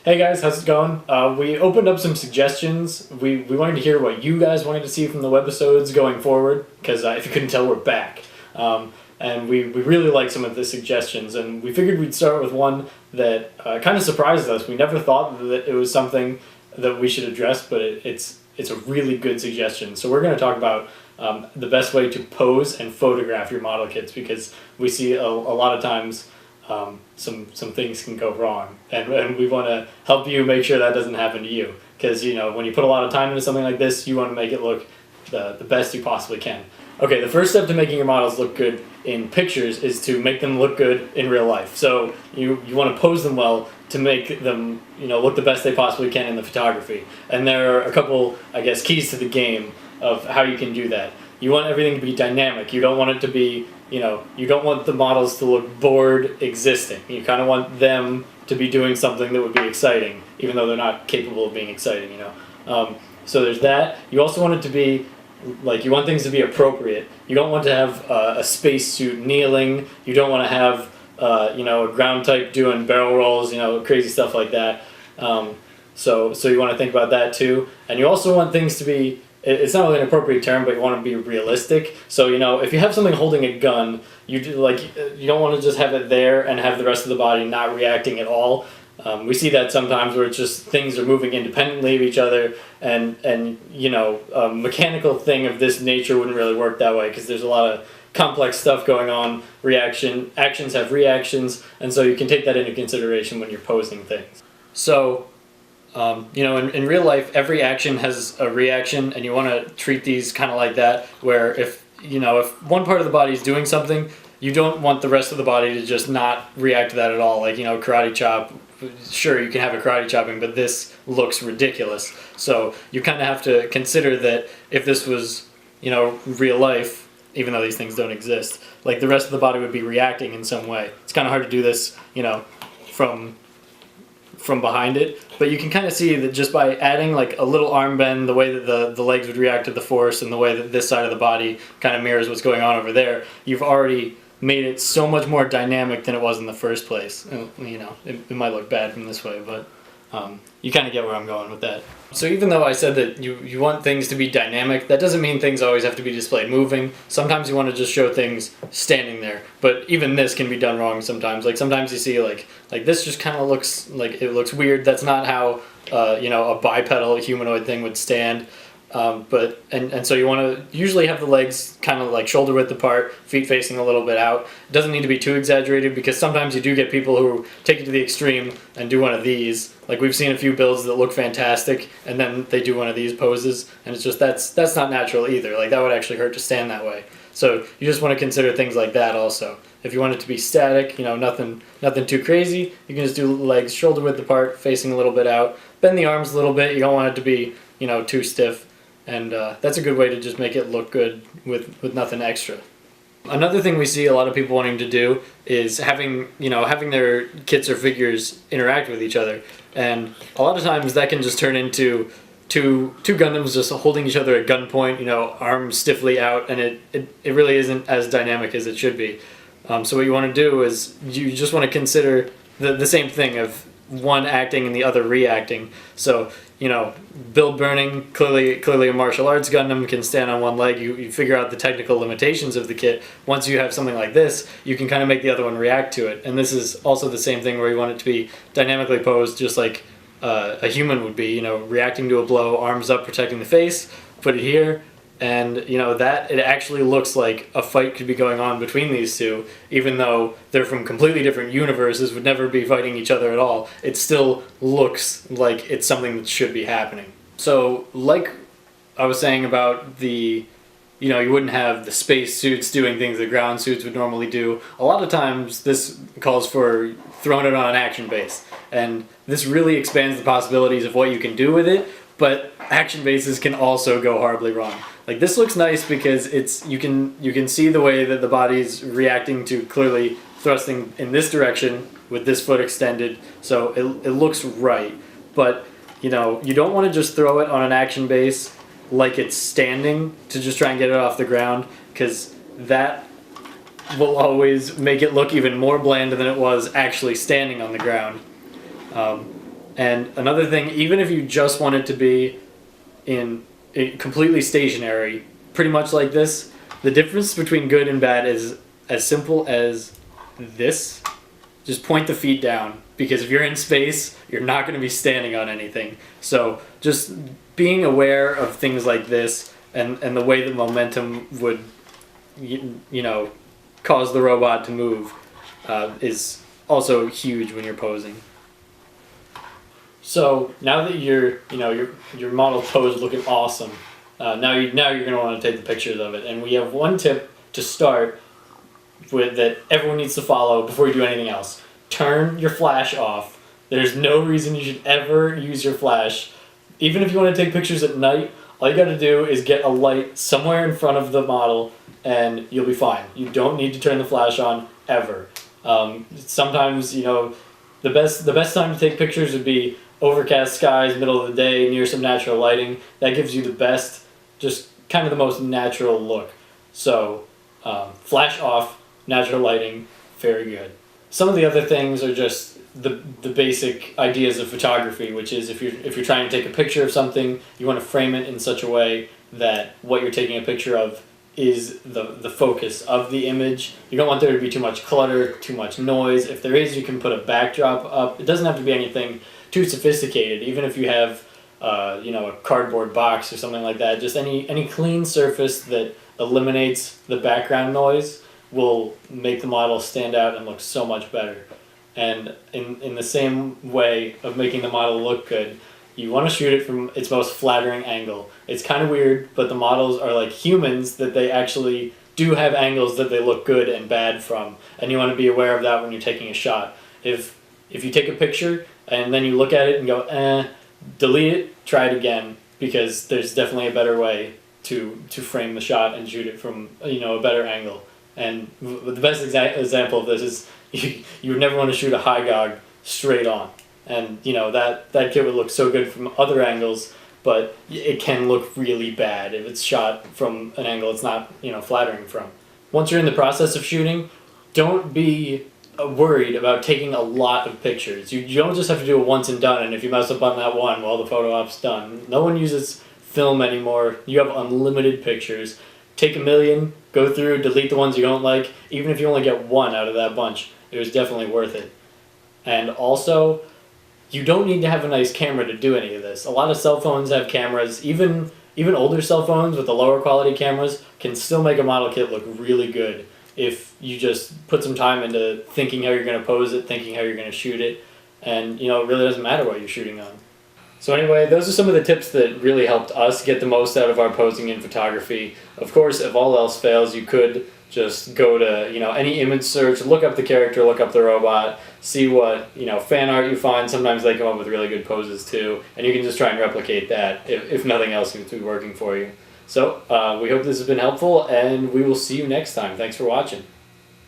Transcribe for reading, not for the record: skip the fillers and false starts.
Hey guys, how's it going? We opened up some suggestions. We wanted to hear what you guys wanted to see from the webisodes going forward, because if you couldn't tell, we're back. And we really like some of the suggestions, and we figured we'd start with one that kind of surprised us. We never thought that it was something that we should address, but it's a really good suggestion. So we're going to talk about the best way to pose and photograph your model kits, because we see a lot of times some things can go wrong, and we want to help you make sure that doesn't happen to you, because when you put a lot of time into something like this, you want to make it look the best you possibly can. Okay, the first step to making your models look good in pictures is to make them look good in real life. So you want to pose them well to make them look the best they possibly can in the photography. And there are a couple, I guess, keys to the game of how you can do that. You want everything to be dynamic. You don't want it to be, you don't want the models to look bored existing. You kind of want them to be doing something that would be exciting, even though they're not capable of being exciting, So there's that. You also want it to be, you want things to be appropriate. You don't want to have a spacesuit kneeling. You don't want to have, a ground type doing barrel rolls, crazy stuff like that. So you want to think about that too. And you also want things to be, it's not really an appropriate term, but you want to be realistic. So, if you have something holding a gun, you don't want to just have it there and have the rest of the body not reacting at all. We see that sometimes where it's just things are moving independently of each other, and a mechanical thing of this nature wouldn't really work that way, because there's a lot of complex stuff going on. Actions have reactions, and so you can take that into consideration when you're posing things. So in real life, every action has a reaction, and you want to treat these kind of like that, where if one part of the body is doing something, you don't want the rest of the body to just not react to that at all. Karate chop, sure, you can have a karate chopping, but this looks ridiculous. So you kind of have to consider that if this was, real life, even though these things don't exist, the rest of the body would be reacting in some way. It's kind of hard to do this, from behind it, but you can kind of see that just by adding a little arm bend, the way that the legs would react to the force, and the way that this side of the body kind of mirrors what's going on over there, you've already made it so much more dynamic than it was in the first place. It might look bad from this way, but you kind of get where I'm going with that. So even though I said that you want things to be dynamic, that doesn't mean things always have to be displayed moving. Sometimes you want to just show things standing there, but even this can be done wrong sometimes. Sometimes you see like this just kind of looks like it looks weird. That's not how a bipedal humanoid thing would stand. So you want to usually have the legs kind of shoulder width apart, feet facing a little bit out. It doesn't need to be too exaggerated, because sometimes you do get people who take it to the extreme and do one of these. We've seen a few builds that look fantastic, and then they do one of these poses, and it's just that's not natural either. That would actually hurt to stand that way. So you just want to consider things like that also. If you want it to be static, nothing too crazy, you can just do legs shoulder width apart, facing a little bit out. Bend the arms a little bit. You don't want it to be too stiff. And that's a good way to just make it look good with nothing extra. Another thing we see a lot of people wanting to do is having their kits or figures interact with each other. And a lot of times that can just turn into two Gundams just holding each other at gunpoint, arms stiffly out, and it really isn't as dynamic as it should be. So what you want to do is you just want to consider the same thing of one acting and the other reacting. So build burning, clearly a martial arts Gundam can stand on one leg. You figure out the technical limitations of the kit. Once you have something like this, you can kind of make the other one react to it. And this is also the same thing where you want it to be dynamically posed, just like a human would be, reacting to a blow, arms up, protecting the face, put it here. And that it actually looks like a fight could be going on between these two, even though they're from completely different universes, would never be fighting each other at all. It still looks like it's something that should be happening. So like I was saying about the, you wouldn't have the space suits doing things the ground suits would normally do. A lot of times this calls for throwing it on an action base, and this really expands the possibilities of what you can do with it. But action bases can also go horribly wrong. This looks nice because you can see the way that the body's reacting to clearly thrusting in this direction with this foot extended, so it looks right. But you don't want to just throw it on an action base like it's standing to just try and get it off the ground, because that will always make it look even more bland than it was actually standing on the ground. And another thing, even if you just want it to be completely stationary, pretty much like this, the difference between good and bad is as simple as this. Just point the feet down, because if you're in space, you're not going to be standing on anything. So just being aware of things like this and the way that momentum would, cause the robot to move is also huge when you're posing. So now that your model posed looking awesome, now you're going to want to take the pictures of it. And we have one tip to start with that everyone needs to follow before you do anything else. Turn your flash off. There's no reason you should ever use your flash. Even if you want to take pictures at night, all you got to do is get a light somewhere in front of the model and you'll be fine. You don't need to turn the flash on ever. Sometimes, the best time to take pictures would be overcast skies, middle of the day, near some natural lighting. That gives you the best, just kind of the most natural look. So flash off, natural lighting, very good. Some of the other things are just the basic ideas of photography, which is if you're trying to take a picture of something, you want to frame it in such a way that what you're taking a picture of is the focus of the image. You don't want there to be too much clutter, too much noise. If there is, you can put a backdrop up. It doesn't have to be anything too sophisticated. Even if you have a cardboard box or something like that, just any clean surface that eliminates the background noise will make the model stand out and look so much better. And in the same way of making the model look good, you want to shoot it from its most flattering angle. It's kind of weird, but the models are like humans, that they actually do have angles that they look good and bad from, and you want to be aware of that when you're taking a shot. If you take a picture and then you look at it and go, delete it, try it again, because there's definitely a better way to frame the shot and shoot it from a better angle. And the best example of this is you would never want to shoot a high gog straight on. And that kit would look so good from other angles, but it can look really bad if it's shot from an angle it's not flattering from. Once you're in the process of shooting, don't be worried about taking a lot of pictures. You don't just have to do it once and done, and if you mess up on that one, well, the photo op's done. No one uses film anymore. You have unlimited pictures. Take 1,000,000, go through, delete the ones you don't like. Even if you only get one out of that bunch, it was definitely worth it. And also, you don't need to have a nice camera to do any of this. A lot of cell phones have cameras. Even older cell phones with the lower quality cameras can still make a model kit look really good if you just put some time into thinking how you're going to pose it, thinking how you're going to shoot it, and it really doesn't matter what you're shooting on. So anyway, those are some of the tips that really helped us get the most out of our posing in photography. Of course, if all else fails, you could just go to any image search, look up the character, look up the robot, see what fan art you find. Sometimes they come up with really good poses too, and you can just try and replicate that if nothing else seems to be working for you. So we hope this has been helpful, and we will see you next time. Thanks for watching.